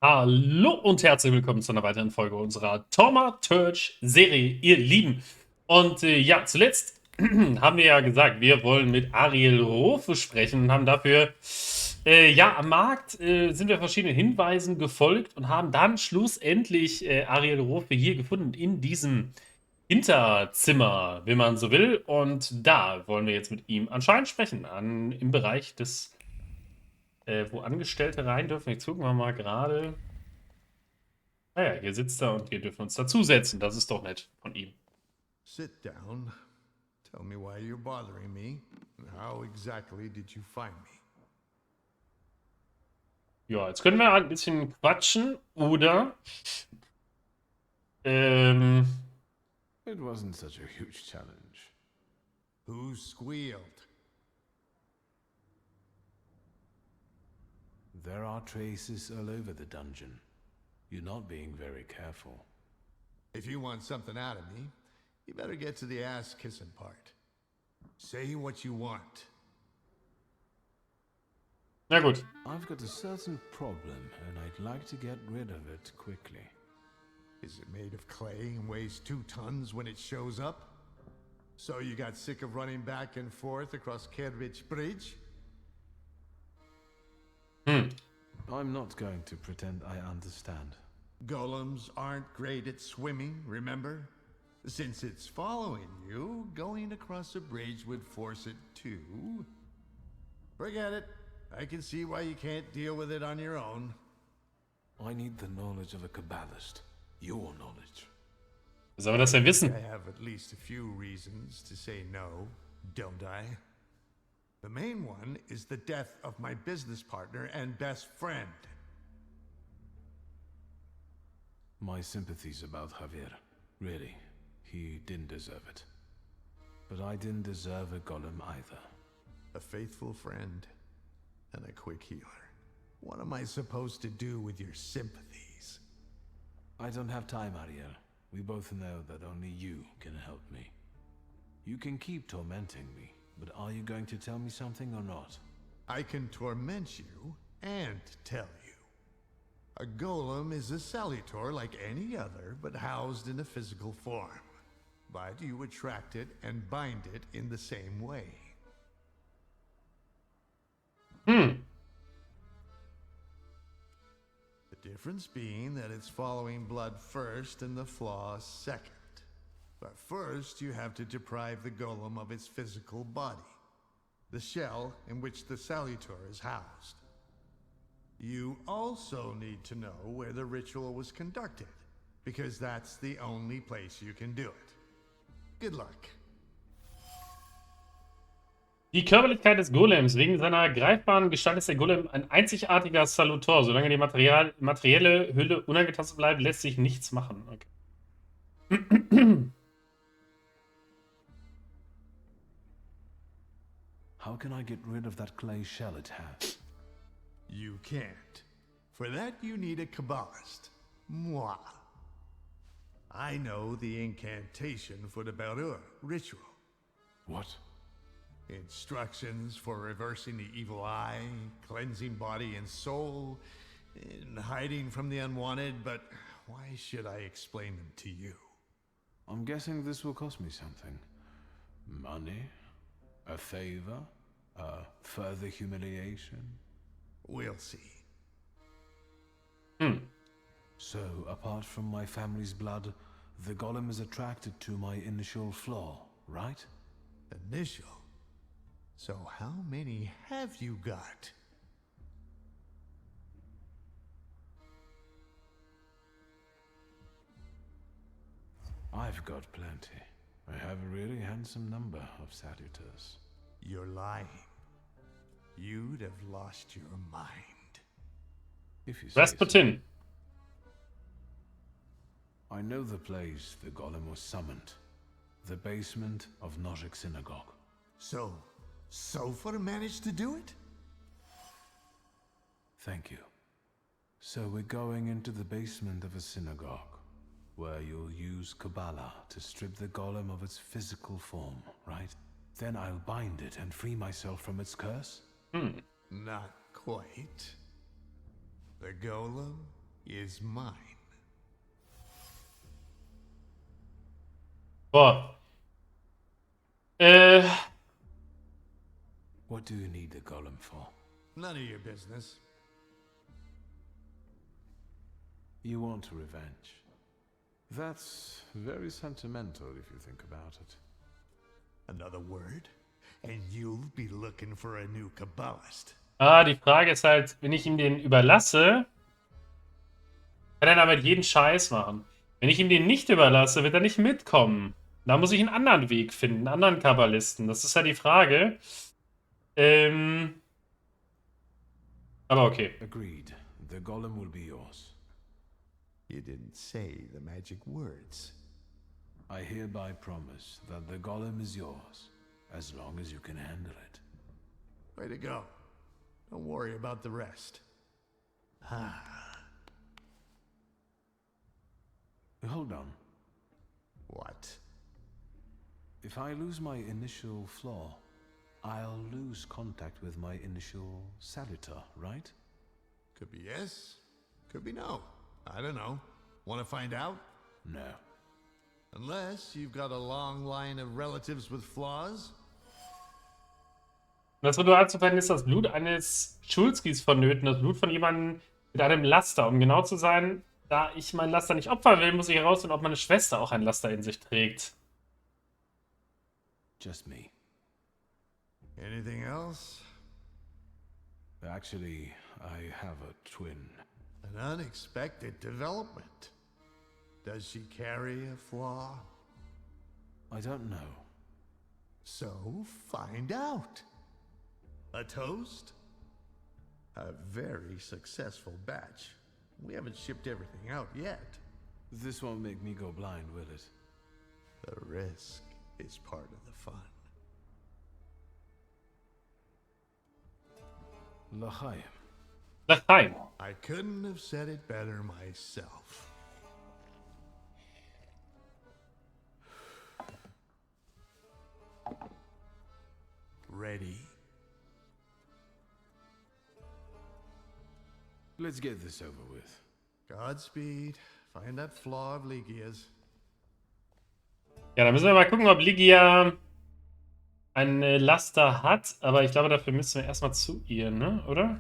Hallo und herzlich willkommen zu einer weiteren Folge unserer Thaumaturge-Serie, ihr Lieben. Und ja, zuletzt haben wir ja gesagt, wir wollen mit Ariel Rofe sprechen und haben dafür, ja, am Markt sind wir verschiedenen Hinweisen gefolgt und haben dann schlussendlich Ariel Rofe hier gefunden in diesem Hinterzimmer, wenn man so will. Und da wollen wir jetzt mit ihm anscheinend sprechen, im Bereich des, wo Angestellte rein dürfen. Jetzt gucken wir mal gerade. Ah ja, hier sitzt er und wir dürfen uns dazusetzen. Das ist doch nett von ihm. Sit down. Tell me why you're bothering me. And how exactly did you find me? Ja, jetzt können wir ein bisschen quatschen oder ähm, It wasn't such a huge challenge. Who squealed? There are traces all over the dungeon. You're not being very careful. If you want something out of me, you better get to the ass-kissing part. Say what you want. na gut. I've got a certain problem, and I'd like to get rid of it quickly. Is it made of clay and weighs 2 tons when it shows up? So you got sick of running back and forth across Kervich Bridge? I'm not going to pretend I understand. Golems aren't great at swimming, remember? Since it's following you, going across a bridge would force it to. Forget it. I can see why you can't deal with it on your own. I need the knowledge of a Kabbalist. Your knowledge. Sollen wir das denn wissen? I have at least a few reasons to say no, don't I? The main one is the death of my business partner and best friend. My sympathies about Javier. Really, he didn't deserve it. But I didn't deserve a golem either. A faithful friend and a quick healer. What am I supposed to do with your sympathies? I don't have time, Ariel. We both know that only you can help me. You can keep tormenting me, but are you going to tell me something or not? I can torment you and tell you. A golem is a salutor like any other, but housed in a physical form. But you attract it and bind it in the same way. The difference being that it's following blood first and the flaw second. But first, you have to deprive the golem of its physical body, the shell in which the salutor is housed. You also need to know where the ritual was conducted, because that's the only place you can do it. Good luck. Die Körperlichkeit des Golems. Wegen seiner greifbaren Gestalt ist der Golem ein einzigartiger Salutor. Solange die materielle Hülle unangetastet bleibt, lässt sich nichts machen. Okay. How can I get rid of that clay shell it has? You can't. For that, you need a Kabbalist. Moi. I know the incantation for the Berur ritual. What? Instructions for reversing the evil eye, cleansing body and soul, and hiding from the unwanted, but why should I explain them to you? I'm guessing this will cost me something. Money? A favor? Further humiliation? We'll see. So, apart from my family's blood, the golem is attracted to my initial flaw, right? Initial? So how many have you got? I've got plenty. I have a really handsome number of salutors. You're lying. You'd have lost your mind. If you say so. Rasputin. I know the place the golem was summoned. The basement of Nozick Synagogue. So, Sofer managed to do it? Thank you. So we're going into the basement of a synagogue, where you'll use Kabbalah to strip the golem of its physical form, right? Then I'll bind it and free myself from its curse? Not quite. The golem is mine. Boah. What do you need the golem for? None of your business. You want revenge. That's very sentimental if you think about it. Another word, and you'll be looking for a new Kabbalist. Die Frage ist halt, wenn ich ihm den überlasse, kann er damit jeden Scheiß machen. Wenn ich ihm den nicht überlasse, wird er nicht mitkommen. Da muss ich einen anderen Weg finden, einen anderen Kabbalisten. Das ist ja die Frage. Aber okay. Agreed. The golem will be yours. You didn't say the magic words. I hereby promise that the golem is yours, as long as you can handle it. Way to go. Don't worry about the rest. Hold on. What? If I lose my initial flaw, I'll lose contact with my initial salutor, right? Could be yes, could be no. I don't know. Want to find out? No. Unless you've got a long line of relatives with flaws. Das Ritual zu verhindern ist das Blut eines Schulskis vonnöten, das Blut von jemandem mit einem Laster. Um genau zu sein, da ich mein Laster nicht opfern will, muss ich herausfinden, ob meine Schwester auch ein Laster in sich trägt. Just me. Anything else? Actually, I have a twin. An unexpected development. Does she carry a flaw? I don't know. So find out. A toast? A very successful batch. We haven't shipped everything out yet. This won't make me go blind, will it? The risk is part of the fun. L'chaim. L'chaim. I couldn't have said it better myself. Ready? Let's get this over with. Godspeed. Find that flaw of Ligia's. Ja, dann müssen wir mal gucken, ob Ligia ein Laster hat. Aber ich glaube, dafür müssen wir erstmal zu ihr, ne? Oder?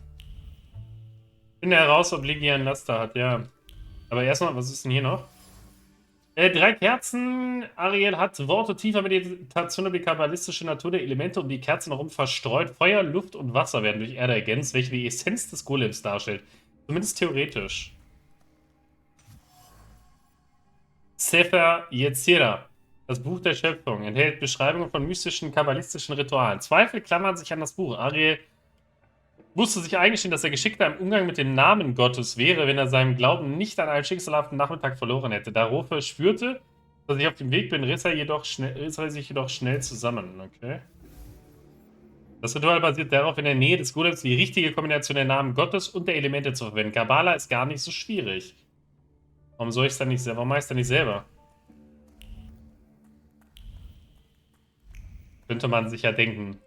Finde heraus, ob Ligia ein Laster hat, ja. Aber erstmal, was ist denn hier noch? 3 Kerzen. Ariel hat Worte tiefer Meditation über die kabbalistische Natur der Elemente um die Kerzen herum verstreut. Feuer, Luft und Wasser werden durch Erde ergänzt, welche die Essenz des Golems darstellt. Zumindest theoretisch. Sefer Yetzirah, das Buch der Schöpfung, enthält Beschreibungen von mystischen, kabbalistischen Ritualen. Zweifel klammern sich an das Buch. Ariel musste sich eingestehen, dass er geschickter im Umgang mit dem Namen Gottes wäre, wenn er seinen Glauben nicht an einem schicksalhaften Nachmittag verloren hätte. Da Rofe spürte, dass ich auf dem Weg bin, riss er sich jedoch schnell zusammen. Okay. Das Ritual basiert darauf, in der Nähe des Golems die richtige Kombination der Namen Gottes und der Elemente zu verwenden. Kabbala ist gar nicht so schwierig. Warum soll ich es dann nicht selber? Warum mache ich es dann nicht selber? Könnte man sich ja denken.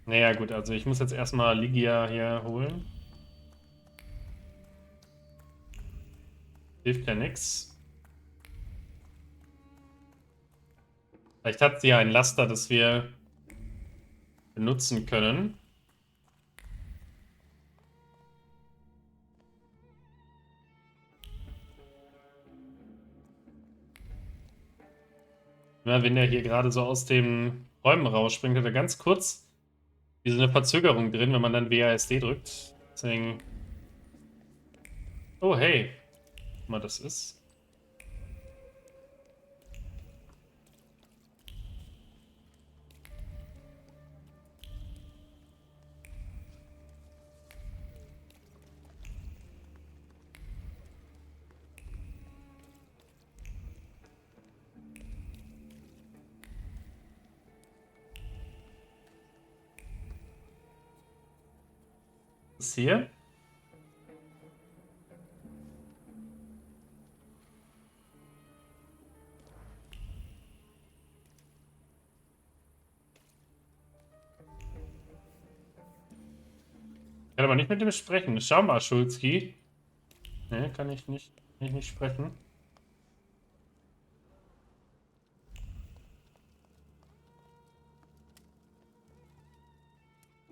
Naja, gut, also ich muss jetzt erstmal Ligia hier holen. Hilft ja nix. Vielleicht hat sie ja ein Laster, das wir benutzen können. Ja, wenn der hier gerade so aus den Räumen rausspringt, hat er ganz kurz wie so eine Verzögerung drin, wenn man dann WASD drückt. Deswegen. Oh, hey. Guck mal, das ist. Ist hier. kann aber nicht mit dem sprechen. Schau mal, Schulzki. Ne, kann ich nicht sprechen.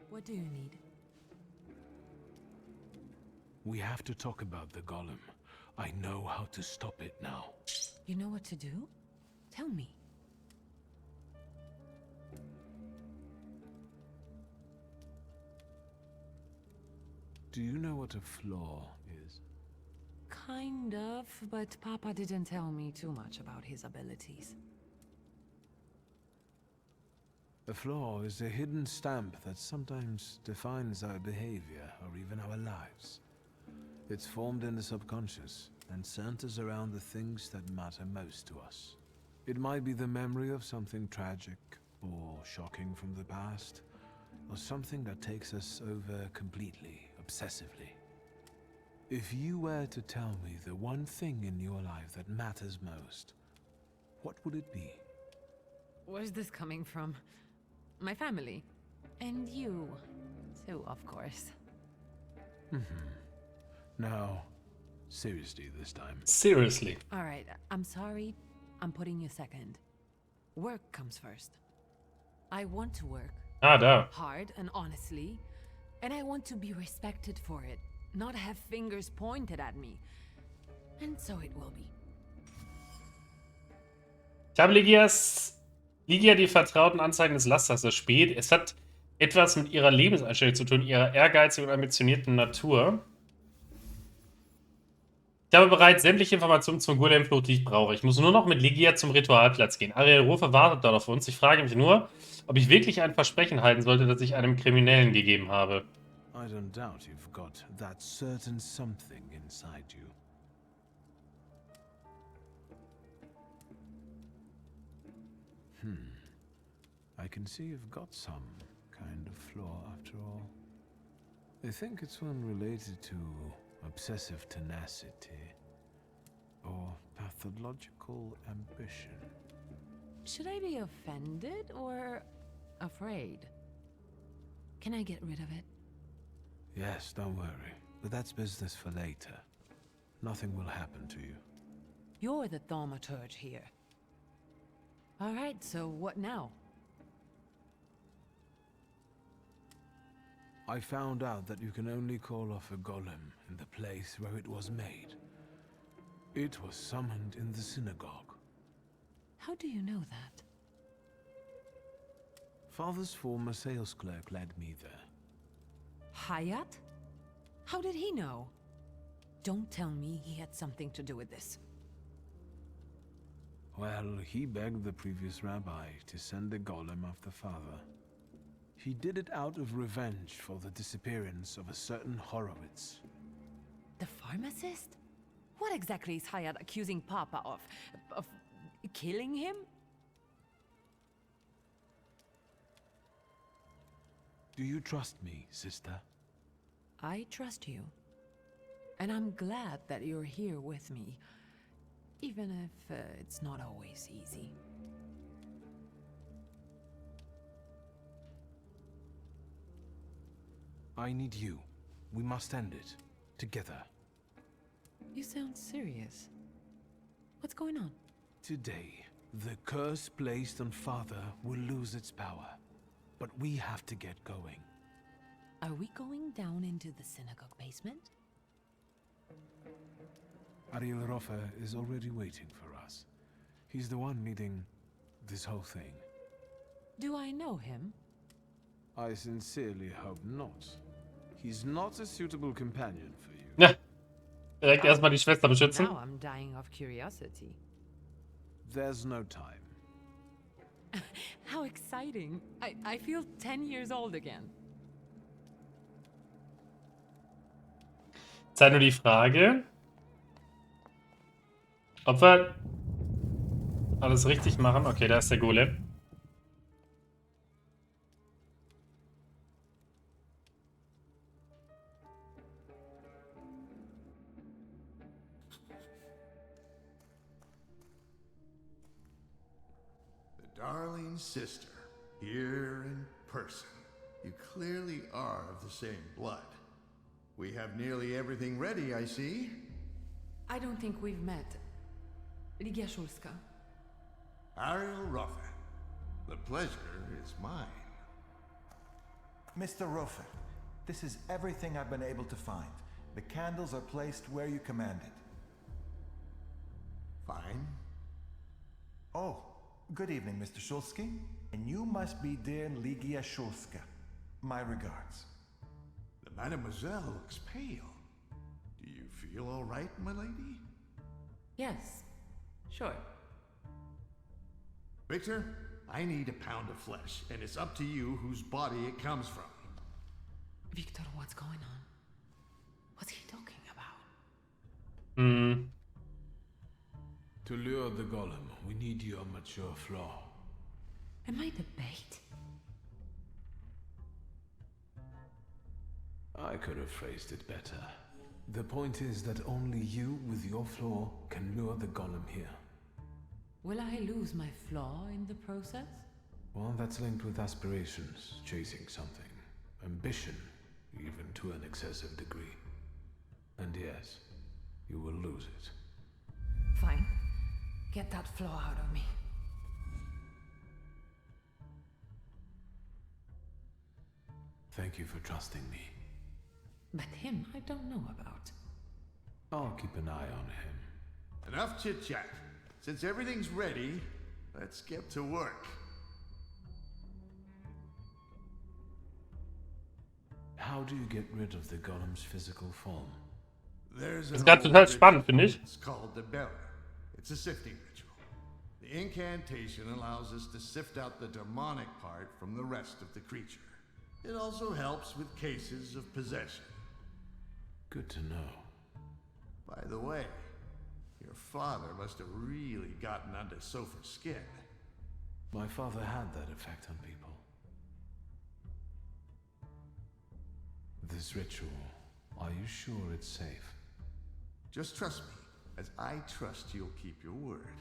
What do you need? We have to talk about the golem. I know how to stop it now. You know what to do? Tell me. Do you know what a flaw is? Kind of, but Papa didn't tell me too much about his abilities. A flaw is a hidden stamp that sometimes defines our behavior or even our lives. It's formed in the subconscious and centers around the things that matter most to us. It might be the memory of something tragic or shocking from the past, or something that takes us over completely, obsessively. If you were to tell me the one thing in your life that matters most, what would it be? Where's this coming from? My family. And you, too, of course. Now, seriously this time. Seriously. All right, I'm sorry. I'm putting you second. Work comes first. I want to work Ah, da. hard and honestly, and I want to be respected for it, not have fingers pointed at me. And so it will be. Ich habe Ligia die vertrauten Anzeigen des Lasters erspäht. Es hat etwas mit ihrer Lebenseinstellung zu tun, ihrer ehrgeizigen und ambitionierten Natur. Ich habe bereits sämtliche Informationen zum Golem-Fluch, die ich brauche. Ich muss nur noch mit Ligia zum Ritualplatz gehen. Ariel Rofe wartet dort auf uns. Ich frage mich nur, ob ich wirklich ein Versprechen halten sollte, das ich einem Kriminellen gegeben habe. I don't doubt you've got that certain something inside you. I can see you've got some kind of flaw after all. I think it's one related to obsessive tenacity or pathological ambition. Should I be offended or afraid? Can I get rid of it? Yes, don't worry. But that's business for later. Nothing will happen to you. You're the thaumaturge here. All right, so what now? I found out that you can only call off a golem in the place where it was made. It was summoned in the synagogue. How do you know that? Father's former sales clerk led me there. Hayat? How did he know? Don't tell me he had something to do with this. Well, he begged the previous rabbi to send the golem after father. He did it out of revenge for the disappearance of a certain Horowitz. The pharmacist? What exactly is Hayat accusing Papa of? Of killing him? Do you trust me, sister? I trust you. And I'm glad that you're here with me. Even if it's not always easy. I need you. We must end it. Together. You sound serious. What's going on? Today, the curse placed on Father will lose its power. But we have to get going. Are we going down into the synagogue basement? Ariel Rofe is already waiting for us. He's the one leading this whole thing. Do I know him? I sincerely hope not. He's not a suitable companion for you. Ja, direkt erstmal die Schwester beschützen. Now I'm dying of curiosity. There's no time. How exciting. I feel 10 years old again. Ist halt nur die Frage, ob wir alles richtig machen. Okay, da ist der Golem. Darling sister, here in person. You clearly are of the same blood. We have nearly everything ready, I see. I don't think we've met. Ligia Szulska. Ariel Roffe. The pleasure is mine. Mr. Roffe, this is everything I've been able to find. The candles are placed where you commanded. Fine. Oh, good evening, Mr. Szulski. And you must be dear Ligia Szulska. My regards. The Mademoiselle looks pale. Do you feel all right, my lady? Yes, sure. Victor, I need a pound of flesh, and it's up to you whose body it comes from. Victor, what's going on? What's he talking about? To lure the golem, we need your mature flaw. Am I the bait? I could have phrased it better. The point is that only you with your flaw can lure the golem here. Will I lose my flaw in the process? Well, that's linked with aspirations, chasing something. Ambition, even to an excessive degree. And yes, you will lose it. Fine. Get that flaw out of me. Thank you for trusting me. But him, I don't know about. I'll keep an eye on him. Enough chit-chat. Since everything's ready, let's get to work. How do you get rid of the golem's physical form? There's Das ist an gerade old total spannend, finde ritual. ich. It's called the Beller. It's a sifting ritual. The incantation allows us to sift out the demonic part from the rest of the creature. It also helps with cases of possession. Good to know. By the way, your father must have really gotten under Sopher's skin. My father had that effect on people. This ritual, are you sure it's safe? Just trust me, as I trust you'll keep your word.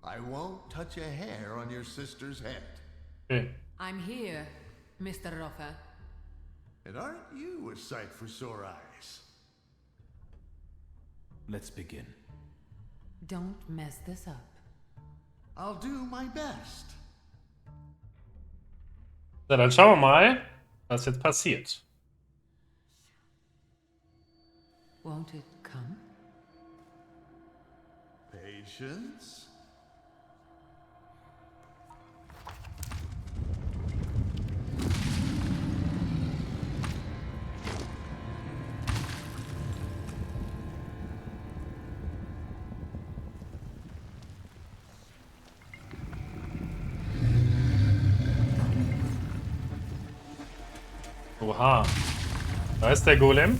I won't touch a hair on your sister's head. Okay. I'm here, Mr. Roffe. And aren't you a sight for sore eyes? Let's begin. Don't mess this up. I'll do my best. So, dann schauen wir mal, was jetzt passiert. Won't it come? Patience. Oha. Da ist der Golem.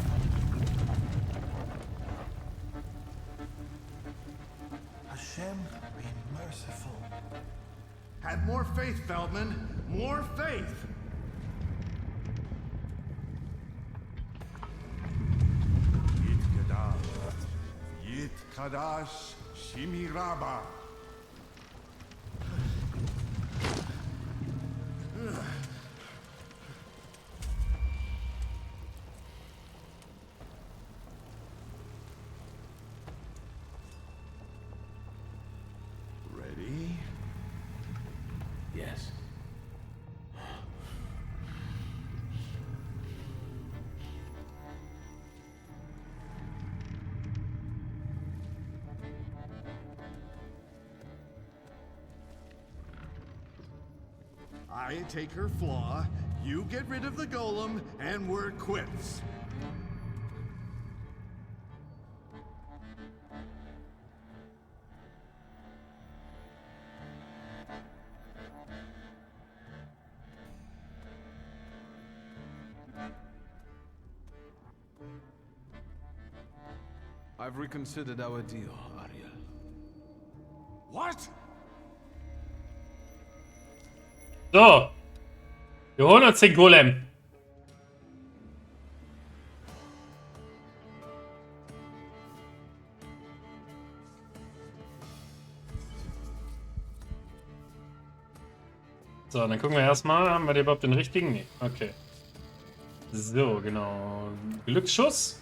Hashem, be merciful. Have more faith, Feldman. More faith. Yit Kadash Shimiraba. Ready? Yes. I take her flaw, you get rid of the golem, and we're quits. I've reconsidered our deal, Ariel. What? So. Wir holen uns den Golem. So, dann gucken wir erstmal, haben wir den überhaupt den richtigen? Nee, okay. So, genau. Glücksschuss.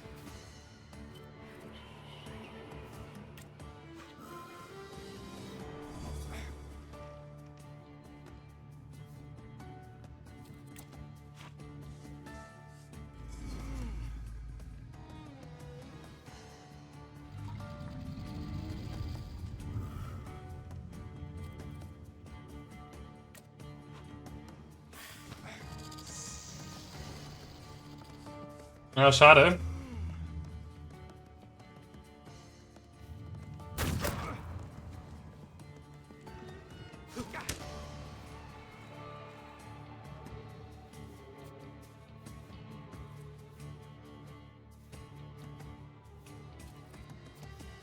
Ja, schade.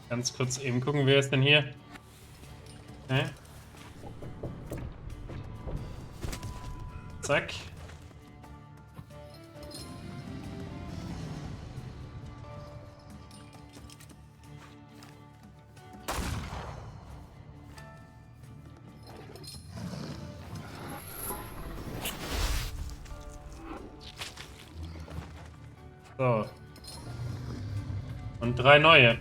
Ganz kurz eben gucken, wer ist denn hier? Okay. Zack. So. Und 3 neue.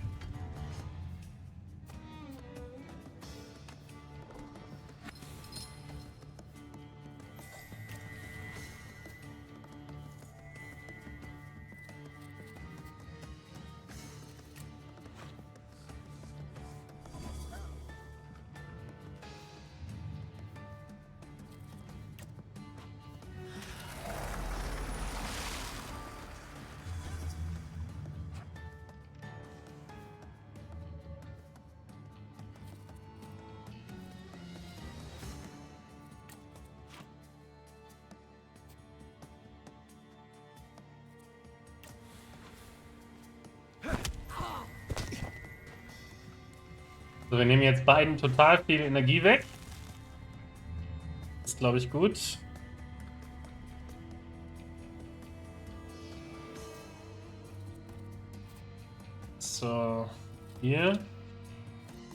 So, wir nehmen jetzt beiden total viel Energie weg. Das ist, glaube ich, gut. So, hier.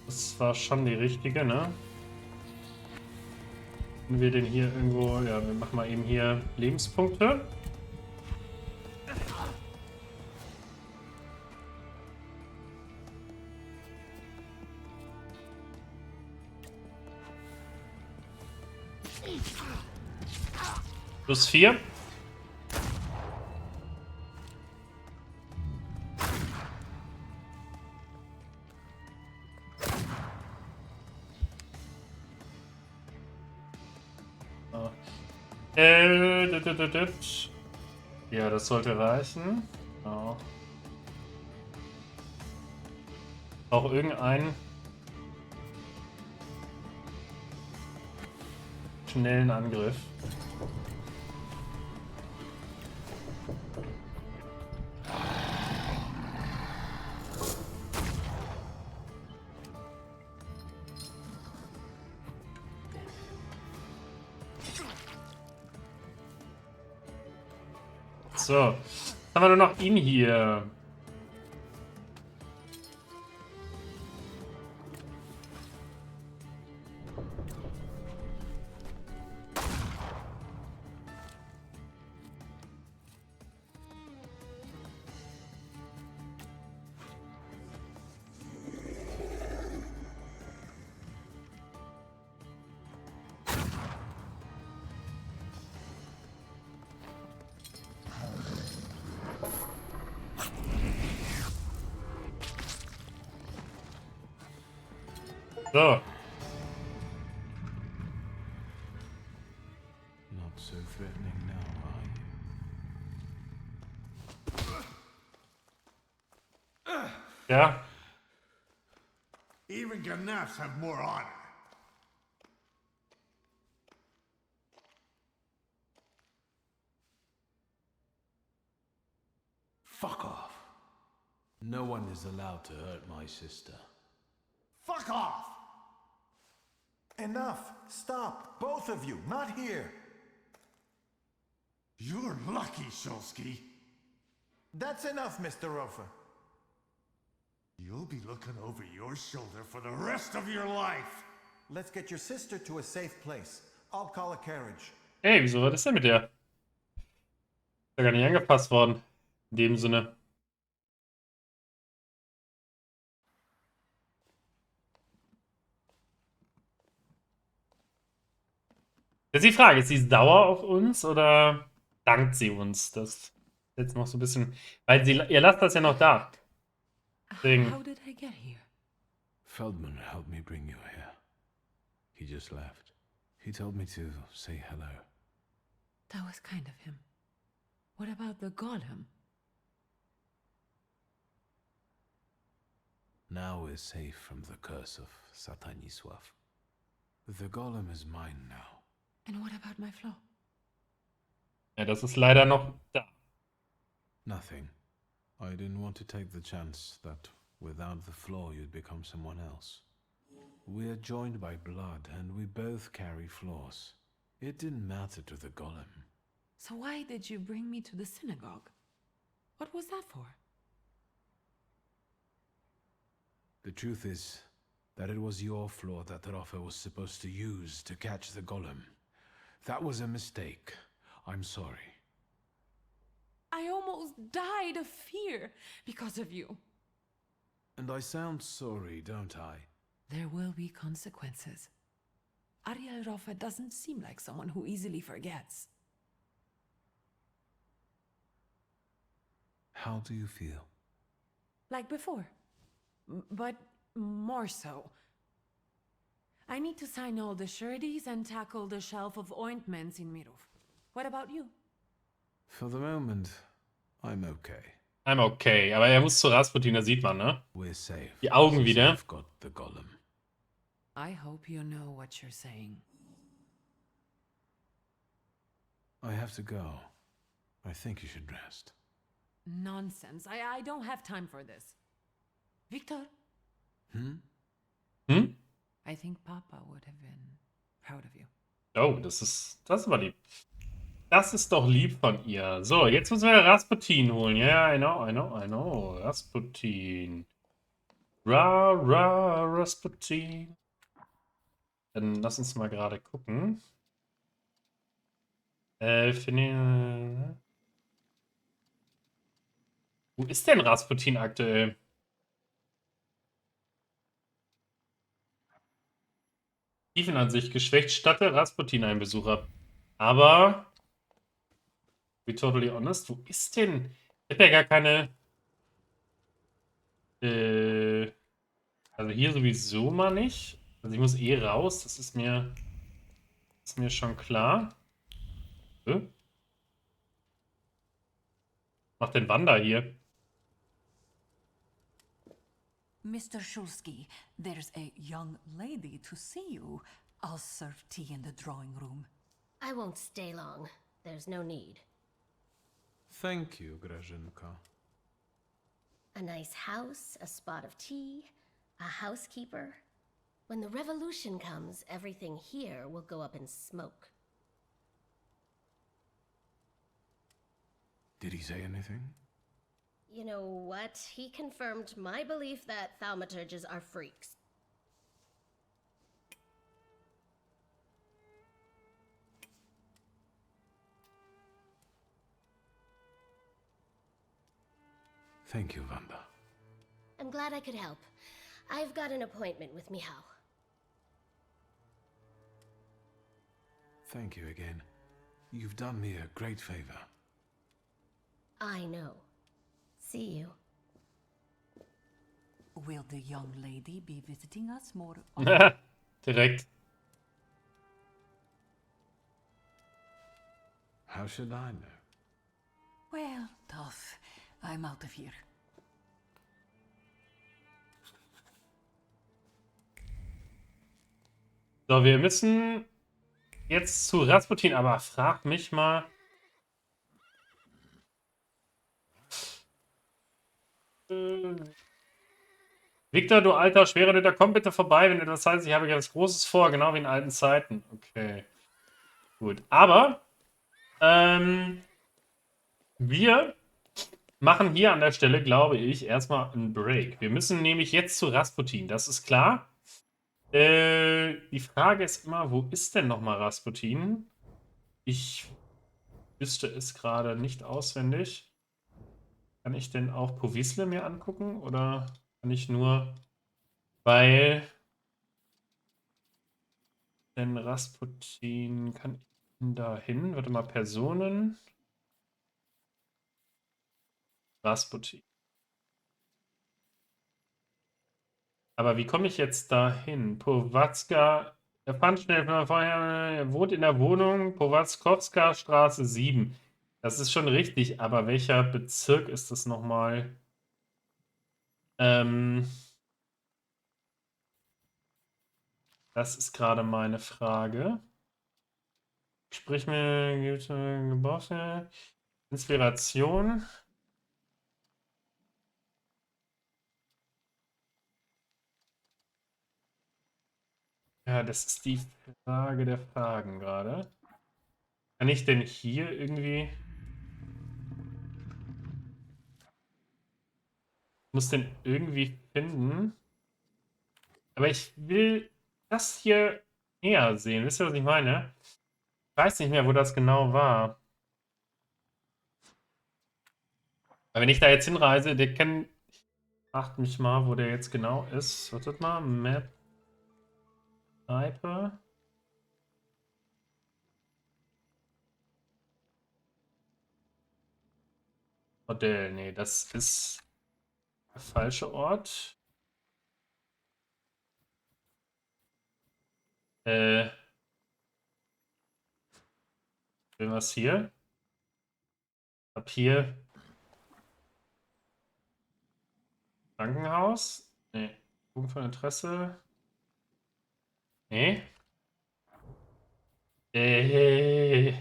Das war schon die richtige, ne? Können wir den hier irgendwo... Ja, wir machen mal eben hier Lebenspunkte. Plus 4. Ja, das sollte reichen. Genau. Auch irgendeinen schnellen Angriff. So, jetzt haben wir nur noch ihn hier. So. Not so threatening now, are you? Ja. Even Ganefs have more honor. Fuck off. No one is allowed to hurt my sister. Fuck off! Enough! Stop! Both of you! Not here! You're lucky, Shulsky. That's enough, Mr. Rofer. You'll be looking over your shoulder for the rest of your life. Let's get your sister to a safe place. I'll call a carriage. Ey, wieso war das denn mit der? ja gar nicht angepasst worden. In dem Sinne. Jetzt die Frage, ist sie sauer auf uns oder dankt sie uns? Das ist jetzt noch so ein bisschen. Weil ihr lasst das ja noch da. Deswegen. How did I get here? Feldman helped me bring you here. He just left. He told me to say hello. That was kind of him. What about the golem? Now we're safe from the curse of Sataniswav. The golem is mine now. And what about my flaw? Ja, das ist leider noch da. Nothing. I didn't want to take the chance that without the flaw you'd become someone else. We're joined by blood and we both carry flaws. It didn't matter to the golem. So why did you bring me to the synagogue? What was that for? The truth is that it was your flaw that Rafa was supposed to use to catch the golem. That was a mistake. I'm sorry. I almost died of fear because of you. And I sound sorry, don't I? There will be consequences. Ariel Rafa doesn't seem like someone who easily forgets. How do you feel? Like before. But more so. I need to sign all the sureties and tackle the shelf of ointments in Mirov. What about you? For the moment, I'm okay. I'm okay. Aber er muss zu Rasputin, das sieht man, ne? We're safe. Die Augen since wieder. I've got the golem. I hope you know what you're saying. I have to go. I think you should rest. Nonsense. I don't have time for this. Victor, Hmm? Hm? I think Papa would have been proud of you. Oh, das ist aber lieb. Das ist doch lieb von ihr. So, jetzt müssen wir Rasputin holen. Ja, I know. Rasputin. Rasputin. Dann lass uns mal gerade gucken. Wo ist denn Rasputin aktuell? Tiefenansicht geschwächt, statte Rasputin einen Besuch ab. Aber, to be totally honest, wo ist denn? Ich habe ja gar keine. Also hier sowieso mal nicht. Also ich muss eh raus, das ist mir schon klar. Macht den Wander hier. Mr. Shulsky, there's a young lady to see you. I'll serve tea in the drawing room. I won't stay long. There's no need. Thank you, Grażynka. A nice house, a spot of tea, a housekeeper. When the revolution comes, everything here will go up in smoke. Did he say anything? You know what? He confirmed my belief that thaumaturges are freaks. Thank you, Wanda. I'm glad I could help. I've got an appointment with Michał. Thank you again. You've done me a great favor. I know. See you. Will the young lady be visiting us more Direkt. How should I know? Well, tough. I'm out of here. So, wir müssen jetzt zu Rasputin, aber frag mich mal. Victor, du alter Schwereröter, komm bitte vorbei, wenn du das heißt, ich habe ganz Großes vor, genau wie in alten Zeiten. Okay. Gut. Aber wir machen hier an der Stelle, glaube ich, erstmal einen Break. Wir müssen nämlich jetzt zu Rasputin, das ist klar. Die Frage ist immer, wo ist denn nochmal Rasputin? Ich wüsste es gerade nicht auswendig. Kann ich denn auch Povisle mir angucken? Oder kann ich nur, weil denn Rasputin, kann ich denn da hin? Warte mal, Personen. Rasputin. Aber wie komme ich jetzt da hin? Powazka, er fand schnell vorher, er wohnt in der Wohnung, Powazkowska Straße 7. Das ist schon richtig, aber welcher Bezirk ist das nochmal? Das ist gerade meine Frage. Sprich mir, gibt Gebrauchs Inspiration. Ja, das ist die Frage der Fragen gerade. Kann ich denn hier irgendwie... muss den irgendwie finden. Aber ich will das hier näher sehen. Wisst ihr, was ich meine? Ich weiß nicht mehr, wo das genau war. Aber wenn ich da jetzt hinreise, der kann... Fragt mich mal, wo der jetzt genau ist. Wartet mal, Map. Sniper. Modell, nee, das ist der falsche Ort. Was hier? Ab hier. Krankenhaus? Nee. Punkt von Interesse? Nee. Äh.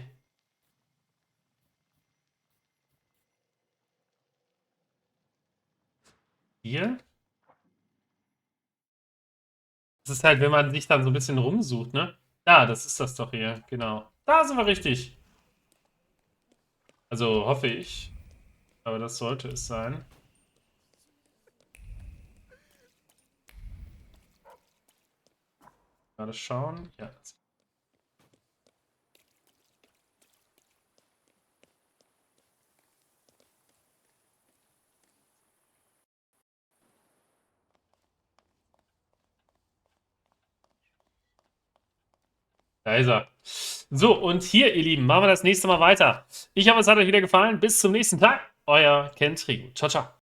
Hier? Das ist halt, wenn man sich dann so ein bisschen rumsucht, ne? Da, das ist das doch hier, genau. Da sind wir richtig. Also hoffe ich. Aber das sollte es sein. Gerade schauen. Ja. Da ist er. So, und hier, ihr Lieben, machen wir das nächste Mal weiter. Ich hoffe, es hat euch wieder gefallen. Bis zum nächsten Tag. Euer Ken Trigo. Ciao, ciao.